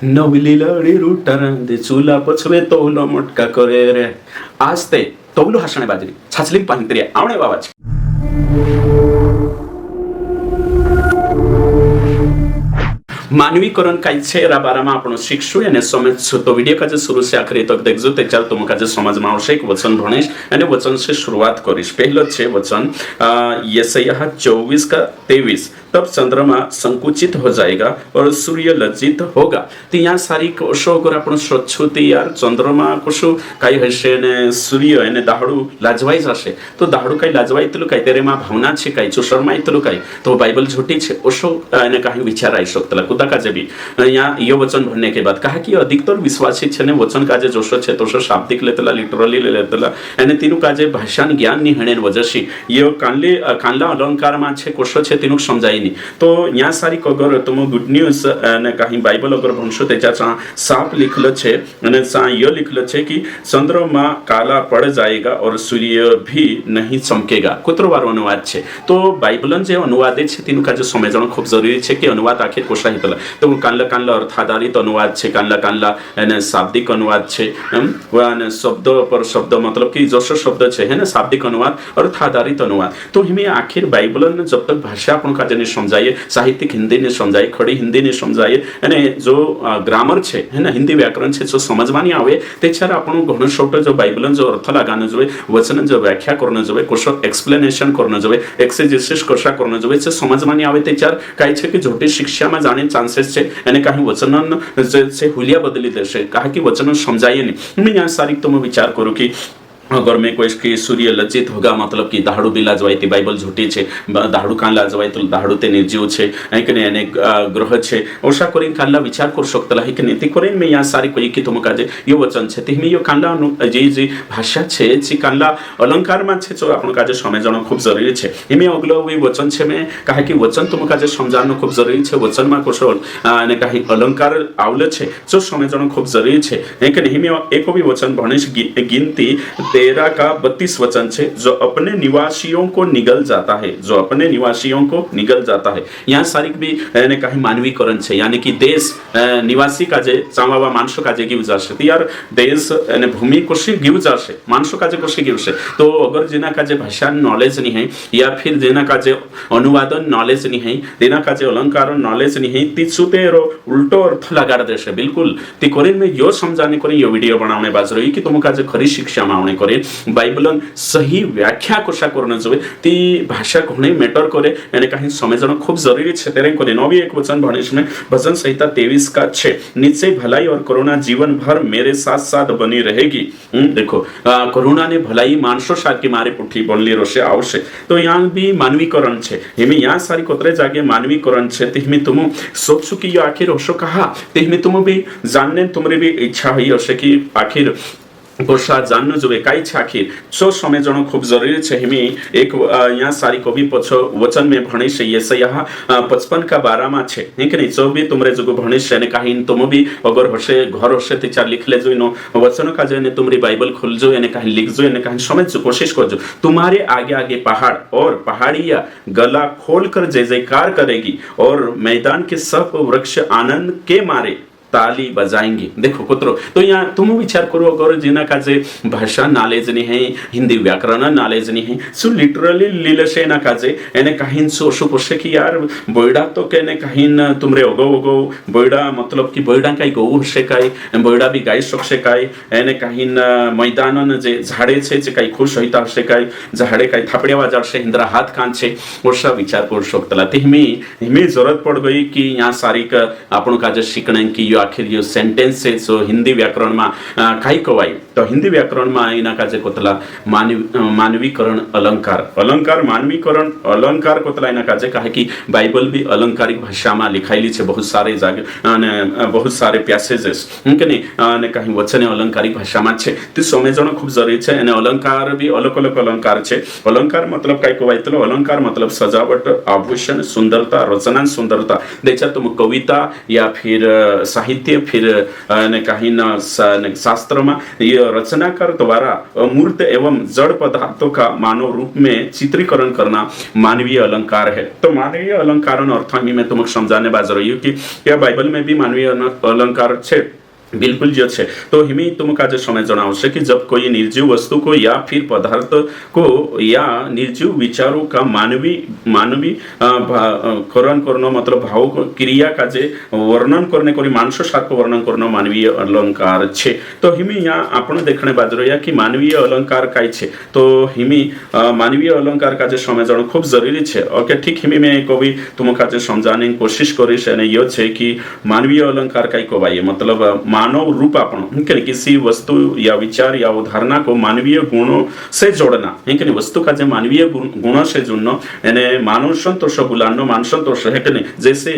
नवली लढी रुटारांदे चुला पछवे तौलो मोटका करे रे आज ते तौलो हसणे बाजरी छाछली पांतरी आवणे बाबाची मानवीकरण काय છે એના બારામાં આપણે શીખશું અને સમજશું તો વિડિયો કાજે શરૂ से આખરી તક देखજો તે ચાલ तुम काजे समझમાં આવશે એક વચન ભણીશ અને વચન से शुरुआत करिश पहलो છે वचन यशायाह 24 का 23 तब चंद्रमा संकुचित हो जाएगा और सूर्य लज्जित होगा तो यहाँ सारी कोशो अगर आपण स्वच्छ ते यार चंद्रमा कोशो काही हशे ने सूर्य અને દાહડું લાજવાઈ જશે તો દાહડું કઈ લાજવાઈ તલું કઈ તેરેમાં ભાવના છે કઈ જો શરમાઈ તલું કઈ તો બાइबल झूठी છે ઓશો એને काही विचार आई शकतला कुदा काजे भी यहाँ ये वचन भरने के बाद कहा कि अधिकतर विश्वासी छे ने वचन काजे जोशो छे तो शाब्दिक लेतला लिटरली लेतला અને તેનું કાજે ભાષાન જ્ઞાન ની હણે વજશી ये કાનલા अलंकार માં છે કોશો છે તેનું સમજાય नहीं तो यहाँ सारी अगर तुम गुड न्यूज ने कहीं बाइबल अगर भणशो त्याच्या साफ लिखलं छे અને ये लिखलं छे कि चंद्रमा काला पड़ जाएगा और सूर्य भी नहीं चमकेगा कुत्रवारो अनुवाद छे तो बाइबलन जे अनुवाद छे तेनु काजे समजणं खूप जरुरी छे कि अनुवाद आखिर कोशा हितला तो कानला अर्थ आधारित अनुवाद छे कानला અને शाब्दिक अनुवाद छे અને शब्द पर शब्द मतलब कि जसो शब्द छे है ना शाब्दिक अनुवाद अर्थ आधारित अनुवाद तो हमें आखिर बाइबलन जब तक भाषा आपण काजे ने समजाये साहित्यिक हिंदी ने समजाये खड़ी हिंदी ने समजाये અને जो ग्रामर છે है ना हिंदी व्याकरण છે जो समजवानी आवे त्याच्यावर आपण घणो छोटो जो बाइबलन जो अर्थ लागानो जोवे वचन जो व्याख्या करणं जोवे कोशो एक्सप्लेनेशन करणं जोवे एक्सेजेसिस कशा करणं जोवे जे समजवानी आवे त्याच्यावर काय છે कि झोटी शिक्षा में जाने चांसेस છે અને काही वचनन जे हुलिया बदली देशे कहा कि वचन समजाये नहीं मैं यहाँ सारी तुम विचार करो कि अगर मैं कोई कि सूर्य लज्जित होगा मतलब कि दाहड़ू भी लाजवाई थी बाइबल झूठी छे दाहड़ू कान लाजवाई तो दाहड़ू ते निर्जीव छे ऐकने अने ग्रह छे ओशा करीन कानला विचार कर शकतला है कि नीति करीन मैं यहाँ सारी कोई कि तुम काजे यो वचन छे तिमी यो कानला जी भाषा छे जी कानला अलंकार में छे जो आपण काजे समजणं खूप जरुरी छे हिमे अगलो वी वचन छे मैं कहा कि वचन तुम काजे समजाणं खूप जरुरी छे वचन में कोशो अने काही अलंकार आवले छे जो समजणं खूप जरुरी छे ऐकने हिमे एको भी वचन भणेश गिनती 13 का 32 वचन छे जो अपने निवासियों को निगल जाता है जो अपने निवासियों को निगल जाता है यहाँ सारी भी यानी काही मानवीकरण छे यानी कि देश निवासी काजे चांगवा माणसो काजे घेऊ जाशे यार देश यानी भूमि कशी घेऊ जाशे माणसो काजे कशी घेऊशे तो अगर जेना काजे भाषा नॉलेज नहीं है या फिर जेना काजे अनुवादन नॉलेज नहीं है जेना काजे अलंकार नॉलेज नहीं है ती सुतेरो उल्टो अर्थ लगाड़ देशे बिल्कुल ती करीन में यो समजाने करीन यो वीडियो बनावणे बाज रही कि तुम काजे खरी शिक्षा मावणे करे बाइबलन सही व्याख्या कशा करणं जोवे ती भाषा घणे मैटर करे यानी काही समजणं खूप जरुरी छे तेरे कोने नवी एक वचन भणेश में भजन संहिता 23 का 6 नीचे भलाई और करुणा जीवन भर मेरे साथ साथ बनी रहेगी देखो करुणा ने भलाई मानसो सारखी मारे पुठी बनली रोशे आवशे तो यहाँ भी मानवीकरण छे हिमे यहाँ सारी कोतरे जागे मानवीकरण छे ते हिमे तुम सोचो कि आखिर होशो कहा ते हिमे तुम भी जानने तुमरी भी इच्छा हुई हशे कि आखिर कोशा जाननो जोवे काई छे आखिर सो समजणं खूप जरुरी छे हिमे एक यहाँ सारी कवि पछो वचन में भणे छे यशायाह 55 का 12 में छे है कि नहीं जो भी तुमरे जगो भणे छे ने काही तुम भी अगर हशे घर हशे ते चार लिख ले जो नो वचन का जे ने तुमरी बाइबल खोल जो ने काही लिख जो ने काही समझ जो कोशिश करजो तुम्हारे आगे आगे पहाड़ और पहाड़ियां गला खोलकर जय जयकार करेगी और मैदान के सब वृक्ष आनंद के मारे ताली बजाएंगे देखो कुत्रो तो यहाँ तुम विचार करो अगर जिना का जे भाषा नॉलेज नहीं है हिंदी व्याकरण नॉलेज नहीं है सो लिटरली लीलशे ना का जे एने कहीं सो शो पोषे की यार बोयडा तो कहने कहीं तुमरे ओगो बोयडा मतलब कि बोयडा काही गौ हशे काय बोयडा भी गाई शकशे काय एने कहीं मैदान जे झाडे छे जे काही खुश होईता हशे काय झाडे काही थापड्या वाजाडशे हिंद्रा हाथ कान छे ओशा विचार करू शकतला ते हिमे जरूरत पड़ गई कि यहाँ सारी आपण का जे शिकणे की आखिर यो सेंटेंस है जो हिंदी व्याकरण में काही कवाई तो हिंदी व्याकरण में इना का जे कोतला मानवीकरण अलंकार मानवीकरण अलंकार कोतला इना का जे कहे कि बाइबल भी अलंकारिक भाषा में लिखाईली छे बहुत सारे जागे अने बहुत सारे पैसेजेस के ने कहीं वचने अलंकारिक भाषा में छे ते समजणं खूप जरुरी छे अने अलंकार भी अलग अलग अलंकार छे अलंकार मतलब काय कवाय तो अलंकार मतलब सजावट आभूषण सुंदरता रचना सुंदरता देचा तुम कविता या फिर साहित्य साहित्य फिर ने कहीं न शास्त्र में ये रचनाकार द्वारा अमूर्त एवं जड़ पदार्थों का मानव रूप में चित्रीकरण करना मानवीय अलंकार है। तो मानवीय अलंकार अर्थ मैं तुमको समझाने बाज रही हूँ कि या बाइबल में भी मानवीय अलंकार है बिल्कुल जो है। तो हिमी तुमका जो समय जनावश्य कि जब कोई निर्जीव वस्तु को या फिर पदार्थ को या निर्जीव विचारों का मानवी करण करना मतलब भाव क्रिया का जे वर्णन करने को मानस सार्क वर्णन करना मानवीय अलंकार छे। तो हिमी यहाँ आपण देखने बाज रहा कि मानवीय अलंकार काय छे। तो हिमी मानवीय अलंकार का जो समय जन खूब जरूरी है। ओके ठीक हिमी मैं कभी तुमका जो समझाने की कोशिश करीश यो छे कि मानवीय अलंकार काय को भाई मतलब मानव रूप आपण किसी वस्तु या विचार या उदाहरणा को मानवीय गुणों से जोड़ना है कि वस्तु का जो मानवीय गुणों से जुड़ना यानी मानव संतोष बुलाना मान संतोष है कि नहीं जैसे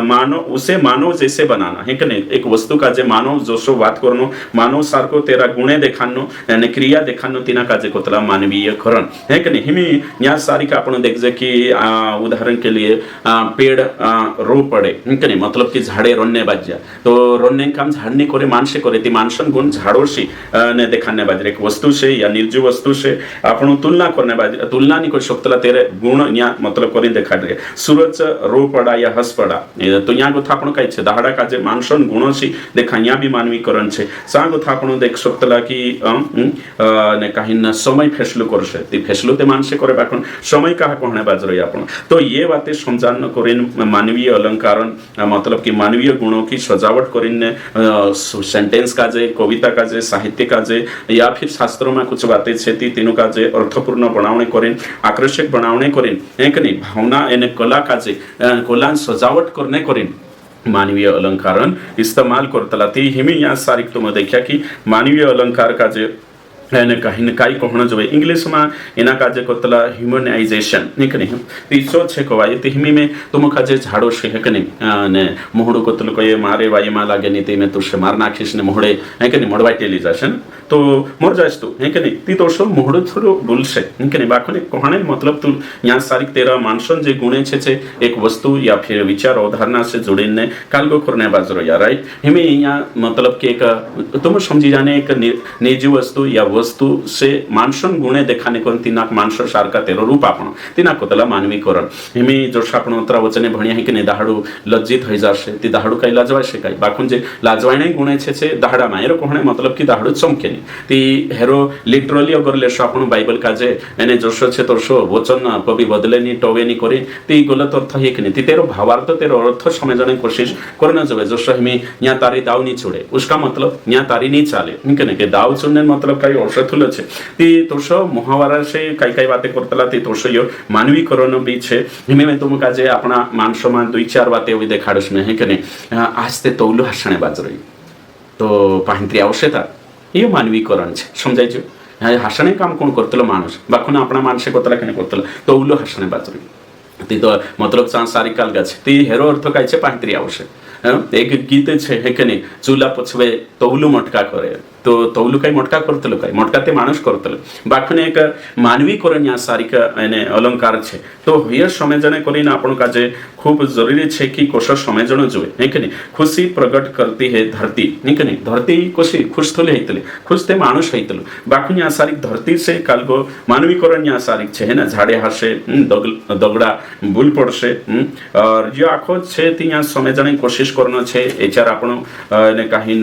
मानव उसे मानव जैसे बनाना है कि नहीं एक वस्तु का जो मानव जोशो बात करनो मानव सार को तेरा गुणे देखानो यानी क्रिया देखानो तीना का जो कोतला मानवीय करण है कि नहीं हिमी यहाँ सारी का अपन देख जे कि उदाहरण के लिए पेड़ रो पड़े है कि नहीं मतलब कि झाड़े रोने बाज्या तो रोने काम झाड़ने करे मानसे करे ती मानसन गुण झाड़ोशी ने देखाने बाजरे एक वस्तु से या निर्जीव वस्तु से आपण तुलना करने बाजरे तुलना नहीं कर सकतला तेरे गुण या मतलब करी देखा दे सूरज रो पड़ा या हंस पड़ा तो यहाँ को थापण कई छे दाहड़ा का जे मानसन गुणोशी देखा यहाँ भी मानवीकरण छे सा को थापण देख सकतला कि ने कहीं न समय फैसलो करसे ती फैसलो ते मानसे करे बाखन समय कहा कहने बाजरे आपण तो ये बातें समझान करेन मानवीय अलंकारण मतलब कि मानवीय गुणों की सजावट करीने सेंटेंस का जे कविता का जे साहित्य का जे या फिर शास्त्रों में कुछ बातें छेती तीनों का जे अर्थपूर्ण बनावने करें आकर्षक बनावने करें एक नहीं भावना यानी कला का जे कला सजावट करने करें मानवीय अलंकारण इस्तेमाल करतला ती हिमी यहाँ सारी तुम देखा कि मानवीय अलंकार का जे कहीं कई कहना जो इंग्लिश में एना का जे कोतला ह्यूमनाइजेशन निक नहीं तीसो छे को वाई तिहमी में तुम का जे झाड़ो से है कने ने मोहड़ो कोतल को ये मारे वाई मा लागे नीति में तुसे मार नाखिस ने मोहड़े है कने मोड़वाइटेलिजेशन तो मर जास तू है कने ती तोसो मोहड़ो थोड़ो डुल से है कने बाखने कहने मतलब तू यहाँ सारी तेरा मानसन जे गुणे छे एक वस्तु या फिर विचार अवधारणा से जुड़ने कालगो करने बाजरो यार राइट हिमे यहाँ मतलब कि एक तुम समझी जाने एक निर्जीव वस्तु या वस्तु से मानसन गुणे देखाने को तीनाक मानस सारका तेरो रूप आपण तीना कोतला मानवीकरण हिमी जोश आपण उतरा वचने भणिया है कि ने दाहडू लज्जित होई जासे ती दाहडू काही लाजवाय से काही बाखुन जे लाजवायने गुणे छे दाहडा मायरो कहणे मतलब कि दाहडू चमकेनी ती हेरो लिटरली अगर लेशो आपण बाइबल का जे एने जोशो छे तोशो वचन कभी बदलेनी टोवेनी करे ती गलत अर्थ है कि ने ती तेरो भावार्थ तेरो अर्थ समझने कोशिश करना जबे जोशो हिमी न्या तारी दाव नी छोड़े उसका मतलब न्या तारी नहीं चाले इनके के दाव चुनने मतलब काही औषधुल छे ती तोशो मुहावरा से काही बातें करतला ती तोशो यो मानवीकरण भी छे हिमे में तुम का जे अपना मानसोमा दुई चार बातें भी देखाडस ने है कि ने आज ते तौलू हसणे बाजरई तो पाहिंत्री आवश्यकता ये मानवीकरण छे समझाय छे हसणे काम कोण करतलो माणूस बाखुन अपना मानसे कोतला केने करतलो तौलू हसणे बाजरई ती तो मतलब सांसारिक काल गाछ ती हेरो अर्थ काय छे पाहिंत्री आवश्यक एक गीत छे है कि नहीं चूला पछवे तौलू मटका करे तो तौलू काही मटका करतलो काही मटका ते माणूस करतलो बाखने एक मानवीकरण या सारिक एने अलंकार छे तो ये समझने करीने आपण का जे खूब जरूरी छे कि कोश समझनो जोए है कि नहीं खुशी प्रकट करती है धरती है कि नहीं धरती कोशी खुश थले हेतले खुश ते माणूस हेतलो बाखने या सारिक धरती से कालगो मानवीकरण या सारिक छे है ना झाड़े हसे दगड़ा बुल पड़से और जो आखो छे ती या समझने कोशिश करनो छे एचार आपण ने काही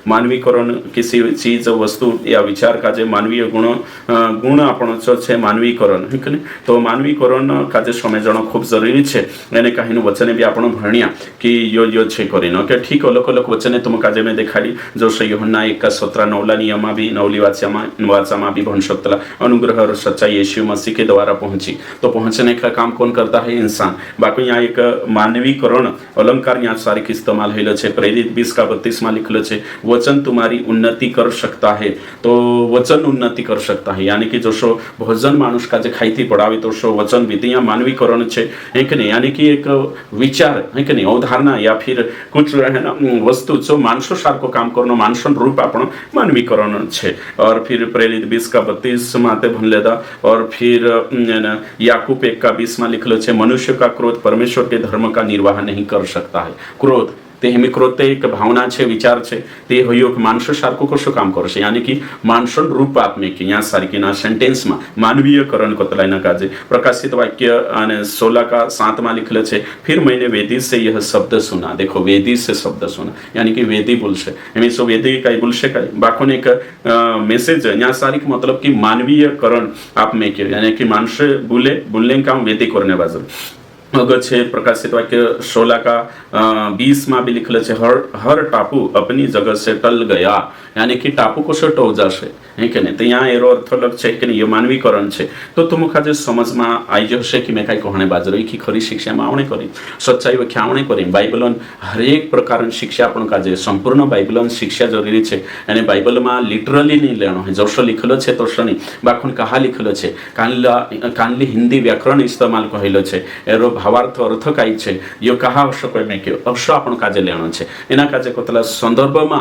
मानवीकरण किसी चीज वस्तु या विचार का जे मानवीय गुण आपण छे मानवीकरण है कि तो मानवीकरण का जे समझण खूब जरूरी छे एने कहीं वचने भी आपण भणिया कि यो छे करिन ओके ठीक अलग अलग वचने तुम का जे में देखाडी जो से यूहन्ना 1:17 नवला नियमा भी नवली वाचा भी भण सकतला अनुग्रह और सच्चाई यीशु मसीह के द्वारा पहुंची तो पहुंचने का काम कौन करता है इंसान बाकी यहाँ एक मानवीकरण अलंकार यहाँ सारी इस्तेमाल होइलो छे प्रेरित 20:32 में लिखलो छे वचन तुम्हारी उन्नति कर सकता है तो वचन उन्नति कर सकता है। यानी कि जो भोजन मानुष का जे खाई पड़ावे तो शो वचन विधियां मानवीकरण है कि नहीं, यानी कि एक विचार है कि नहीं, अवधारणा या फिर कुछ है ना वस्तु जो मानसो सारको काम करनो मानसन रूप आपण मानवीकरण है। और फिर प्रेरित 20:32 माते भन था। और फिर याकूब 1:20 में लिखलो है, मनुष्य का क्रोध परमेश्वर के धर्म का निर्वाह नहीं कर सकता है। क्रोध ते हेमी क्रोध ते एक भावना है, विचार है, ते होयो कि मानसो सारको कशो काम करशे, यानी कि मानसन रूप आपने कि यहाँ सारखीना सेंटेन्स में मानवीयकरण कोतलायना काजे। प्रकाशित वाक्य 16:7 में लिखले है, फिर मैंने वेदी से यह शब्द सुना। देखो वेदी से शब्द सुना यानी कि वेदी बोलशे, एमी सो वेदी कई बोलशे कई बाकोने एक मेसेज यहाँ सारिक मतलब कि मानवीयकरण आप में के, यानी कि मानसे बोलने काम वेदी करने बाजू अगर छे। प्रकाशित वाक्य 16:20 में भी लिखल है, हर टापू अपनी जगह से टल गया, यानी कि टापू को टो जाशे है कि नहीं। तो यहाँ एरो अर्थ लग है कि ये मानवीकरण है। तो तुम जे समझ में आई जशे कि मैं कई कहने बाजरो कि खरी शिक्षा में आवणे करी, सच्चाई व्याख्या आवणे करी। बाइबलन हरेक प्रकार शिक्षा अपन काजे संपूर्ण बाइबलन शिक्षा जरूरी है। यानी बाइबल में लिटरली नहीं लेनो है, जशो लिखल है तो नहीं बाखुन कहा लिखल है, कानली हिंदी व्याकरण इस्तेमाल कहलो है, एरो भावार्थ अर्थ कई है, यो कहा अवश्य कहने के अवश्य आपण काजे लेनो है। एना काजे कोतला संदर्भ में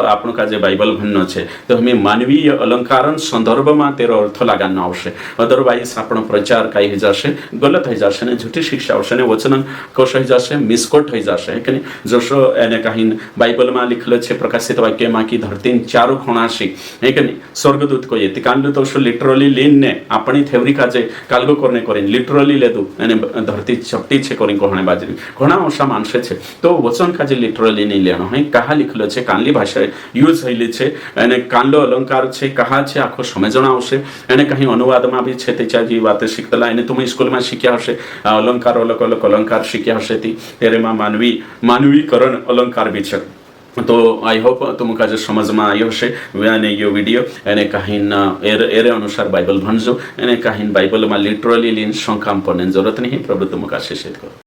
आपण काजे बाइबल भन्नो है। तो हमें मानवीय अलंकारण संदर्भ में तेरो अर्थ लगाना आवश्य, अदरवाइज आपण प्रचार कई हो जाशे, गलत हो जाशे ने झूठी शिक्षा आवश्य ने वचन कश हो जाशे, मिसकोट हो जाशे है कि नहीं। जसो एने कहीं बाइबल में लिखल है प्रकाशित वाक्य में कि धरती चारों खुणाशी है कि नहीं, स्वर्गदूत को ये कांडलो तो लिटरली लीन ने अपनी थेवरी काजे कालगो करने करीन लिटरली लेदू एने धरती चपटी छे करीन कहणे बाजरी घणा ओछा मानसे छे। तो वचन काजे लिटरली नहीं लेनो है, कहा लिखल है कानली भाषा यूज थयेली छे, एने कानलो अलंकार छे, कहा छे आखो समझण आवशे, एने कहीं अनुवाद में भी छे तेचा जी बाते शीखतला एने तुम स्कूल में शीख्या हशे, अलंकार अलग अलग अलंकार शीख्या हशे ती तेरे में मानवीकरण अलंकार भी छे। तो आई होप तुमका जो समझ में आयो हशे यो वीडियो एने कहीं एरे अनुसार बाइबल भणजो, एने कहीं बाइबल में लिटरली लीन शंका पड़ने जरूरत नहीं। प्रभु तुमका आशीषित करो।